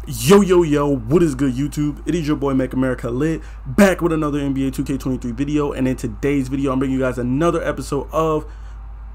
Yo, what is good, YouTube? It is your boy Make America Lit, back with another NBA 2K23 video. And in today's video, I'm bringing you guys another episode of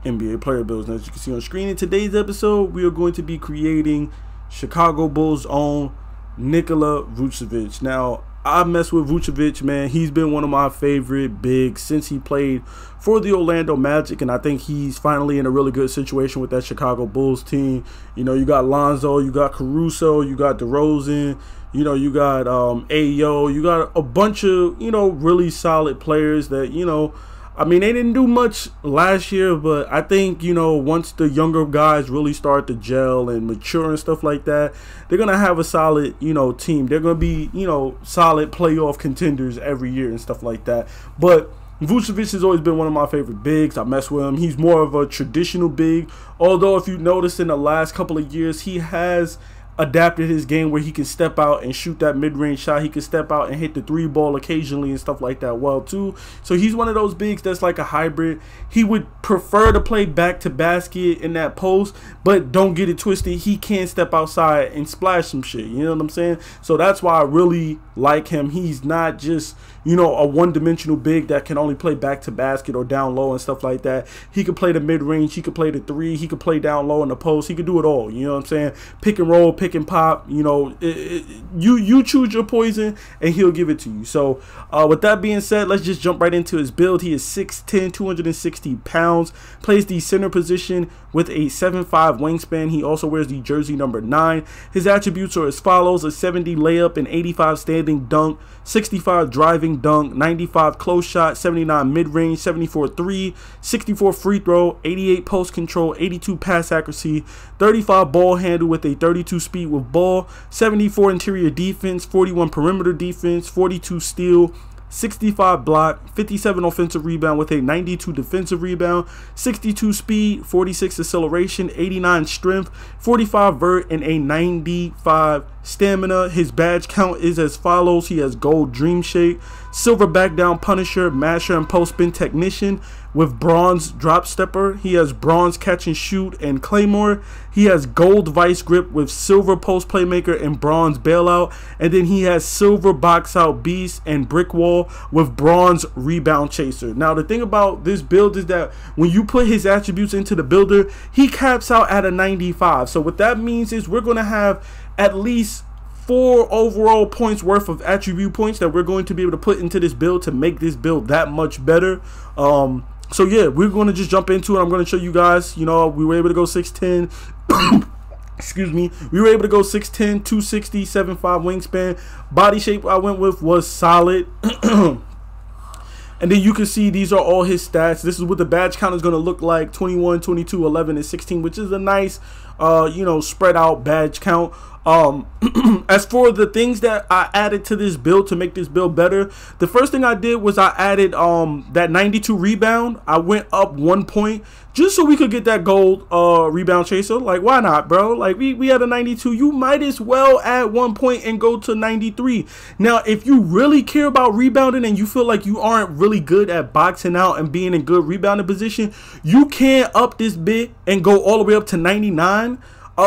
NBA player builds. Now, as you can see on screen, in today's episode, we are going to be creating Chicago Bulls' own Nikola Vucevic. Now, I mess with Vucevic, man. He's been one of my favorite bigs since he played for the Orlando Magic, and I think he's finally in a really good situation with that Chicago Bulls team. You know, you got Lonzo, you got Caruso, you got DeRozan, you know, you got Ayo, you got a bunch of, you know, really solid players that, you know, I mean, they didn't do much last year, but I think, you know, once the younger guys really start to gel and mature and stuff like that, they're going to have a solid, you know, team. They're going to be, you know, solid playoff contenders every year and stuff like that. But Vucevic has always been one of my favorite bigs. I mess with him. He's more of a traditional big, although if you notice in the last couple of years, he has adapted his game where he can step out and shoot that mid-range shot. He can step out and hit the three ball occasionally and stuff like that well too. So he's one of those bigs that's like a hybrid. He would prefer to play back to basket in that post, but don't get it twisted, he can step outside and splash some shit, you know what I'm saying? So that's why I really like him. He's not just, you know, a one-dimensional big that can only play back to basket or down low and stuff like that. He could play the mid-range, he could play the three, he could play down low in the post, he could do it all, you know what I'm saying? Pick and roll, pick and pop, you know, you choose your poison and he'll give it to you. So with that being said, let's just jump right into his build. He is 6'10", 260 pounds, plays the center position with a 7'5" wingspan. He also wears the jersey number 9. His attributes are as follows: a 70 layup, an 85 standing dunk, 65 driving dunk, 95 close shot, 79 mid-range, 74 3, 64 free throw, 88 post control, 82 pass accuracy, 35 ball handle with a 32 speed with ball, 74 interior defense, 41 perimeter defense, 42 steal, 65 block, 57 offensive rebound with a 92 defensive rebound, 62 speed, 46 acceleration, 89 strength, 45 vert, and a 95 stamina. His badge count is as follows: he has gold dream shake, silver back down punisher, masher and post spin technician with bronze drop stepper. He has bronze catch and shoot and claymore. He has gold vice grip with silver post playmaker and bronze bailout, and then he has silver box out beast and brick wall with bronze rebound chaser. Now the thing about this build is that when you put his attributes into the builder, he caps out at a 95. So what that means is we're going to have at least 4 overall points worth of attribute points that we're going to be able to put into this build to make this build that much better. So yeah, we're going to just jump into it. I'm going to show you guys, you know, we were able to go 6'10". Excuse me, we were able to go 6'10", 260, 7'5" wingspan. Body shape I went with was solid. And then you can see these are all his stats. This is what the badge count is going to look like: 21, 22, 11, and 16, which is a nice, you know, spread out badge count. As for the things that I added to this build to make this build better, the first thing I did was I added that 92 rebound. I went up 1 point just so we could get that gold rebound chaser. Like, why not, bro? Like, we had a 92. You might as well add 1 point and go to 93. Now, if you really care about rebounding and you feel like you aren't really good at boxing out and being in good rebounding position, you can up this bit and go all the way up to 99.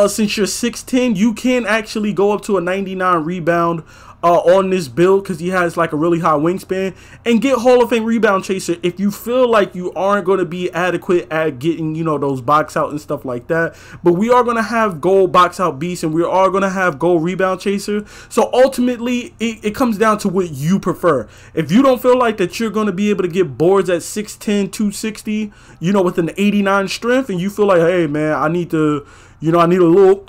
Since you're 6'10", you can actually go up to a 99 rebound on this build because he has like a really high wingspan, and get Hall of Fame rebound chaser if you feel like you aren't going to be adequate at getting, you know, those box out and stuff like that. But we are going to have gold box out beast, and we are going to have gold rebound chaser. So ultimately it comes down to what you prefer. If you don't feel like that you're going to be able to get boards at 6'10", 260, you know, with an 89 strength, and you feel like, hey man, I need to, you know, I need a little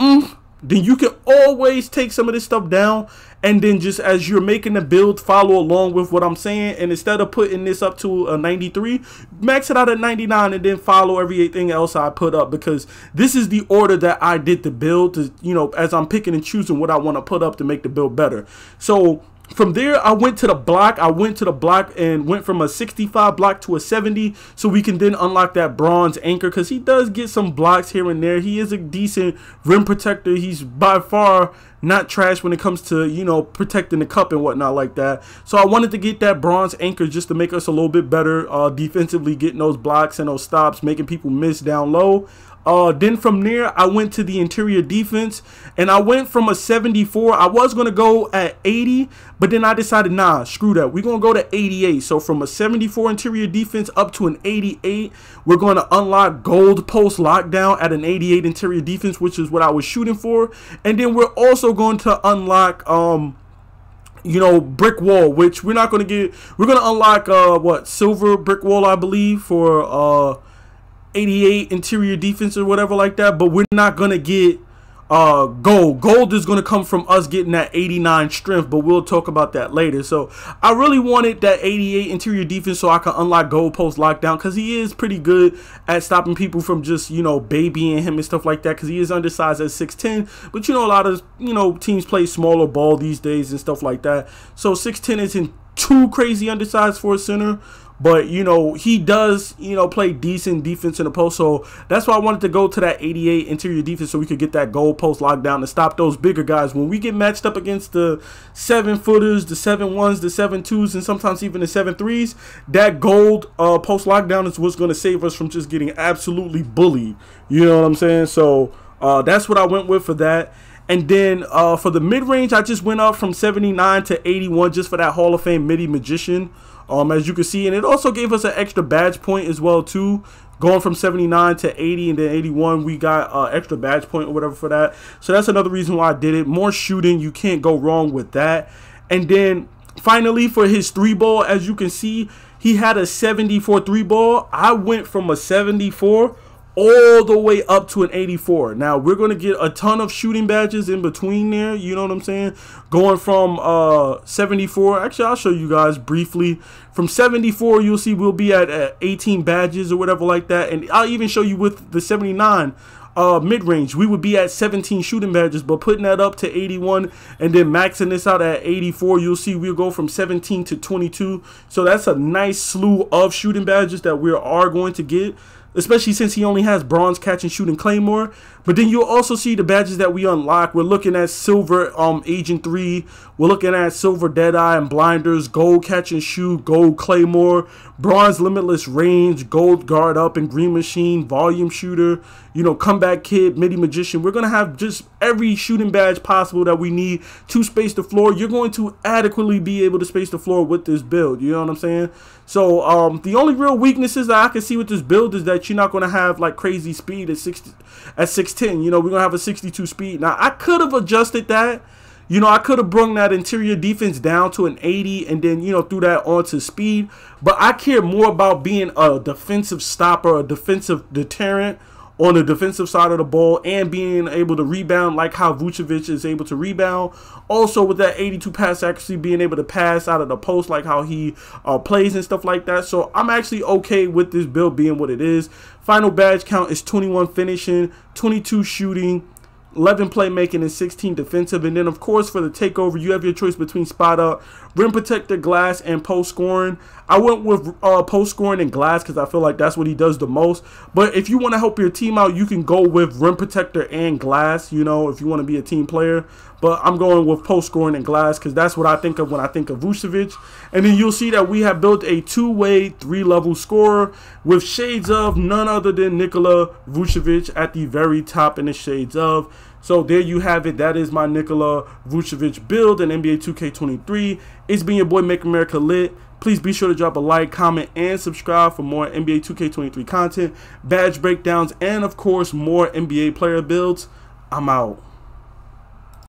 then you can always take some of this stuff down, and then just as you're making the build, follow along with what I'm saying, and instead of putting this up to a 93, max it out at 99 and then follow everything else I put up, because this is the order that I did the build to, you know, as I'm picking and choosing what I want to put up to make the build better. So from there, I went to the block. And went from a 65 block to a 70, so we can then unlock that bronze anchor, because he does get some blocks here and there. He is a decent rim protector. He's by far not trash when it comes to, you know, protecting the cup and whatnot like that. So I wanted to get that bronze anchor just to make us a little bit better defensively, getting those blocks and those stops, making people miss down low. Then from there, I went to the interior defense, and I went from a 74. I was going to go at 80, but then I decided, nah, screw that. We're going to go to 88. So from a 74 interior defense up to an 88, we're going to unlock gold post lockdown at an 88 interior defense, which is what I was shooting for. And then we're also going to unlock, you know, brick wall, which we're not going to get. We're going to unlock, what, silver brick wall, I believe, for, 88 interior defense or whatever like that, but we're not gonna get gold is gonna come from us getting that 89 strength, but we'll talk about that later. So I really wanted that 88 interior defense so I can unlock gold post lockdown, because he is pretty good at stopping people from just, you know, babying him and stuff like that, because he is undersized at 6'10", but you know, a lot of, you know, teams play smaller ball these days and stuff like that, so 6'10" isn't too crazy undersized for a center. But, you know, he does, you know, play decent defense in the post. So that's why I wanted to go to that 88 interior defense so we could get that goal post lockdown to stop those bigger guys. When we get matched up against the 7-footers, the 7-1s, the 7-2s, and sometimes even the 7-3s, that gold post lockdown is what's going to save us from just getting absolutely bullied. You know what I'm saying? So that's what I went with for that. And then for the mid-range, I just went up from 79 to 81 just for that Hall of Fame midi magician. As you can see, and it also gave us an extra badge point as well too, going from 79 to 80, and then 81 we got extra badge point or whatever for that. So that's another reason why I did it. More shooting, you can't go wrong with that. And then finally for his 3-ball, as you can see, he had a 74 3-ball. I went from a 74 all the way up to an 84. Now we're going to get a ton of shooting badges in between there, you know what I'm saying, going from 74. Actually, I'll show you guys briefly. From 74, you'll see we'll be at 18 badges or whatever like that, and I'll even show you with the 79 mid-range, we would be at 17 shooting badges. But putting that up to 81 and then maxing this out at 84, you'll see we'll go from 17 to 22. So that's a nice slew of shooting badges that we are going to get, especially since he only has bronze catch and shooting claymore. But then you'll also see the badges that we unlock. We're looking at silver agent 3, we're looking at silver deadeye and blinders, gold catch and shoot, gold claymore, bronze limitless range, gold guard up and green machine, volume shooter, you know, comeback kid, midi magician. We're gonna have just every shooting badge possible that we need to space the floor. You're going to adequately be able to space the floor with this build, you know what I'm saying? So the only real weaknesses that I can see with this build is that you're not going to have like crazy speed at 6'10". You know, we're going to have a 62 speed. Now I could have adjusted that. You know, I could have brought that interior defense down to an 80 and then, you know, threw that onto speed. But I care more about being a defensive stopper, a defensive deterrent on the defensive side of the ball, and being able to rebound like how Vucevic is able to rebound. Also with that 82 pass accuracy, being able to pass out of the post like how he plays and stuff like that. So I'm actually okay with this build being what it is. Final badge count is 21 finishing, 22 shooting, 11 playmaking, and 16 defensive. And then of course for the takeover, you have your choice between spot up, rim protector, glass, and post scoring. I went with post scoring and glass because I feel like that's what he does the most. But if you want to help your team out, you can go with rim protector and glass, you know, if you want to be a team player. But I'm going with post scoring and glass because that's what I think of when I think of Vucevic. And then you'll see that we have built a 2-way 3-level scorer with shades of none other than Nikola Vucevic at the very top in the shades of. So there you have it. That is my Nikola Vucevic build in NBA 2K23. It's been your boy Make America Lit. Please be sure to drop a like, comment, and subscribe for more NBA 2K23 content, badge breakdowns, and of course more NBA player builds. I'm out.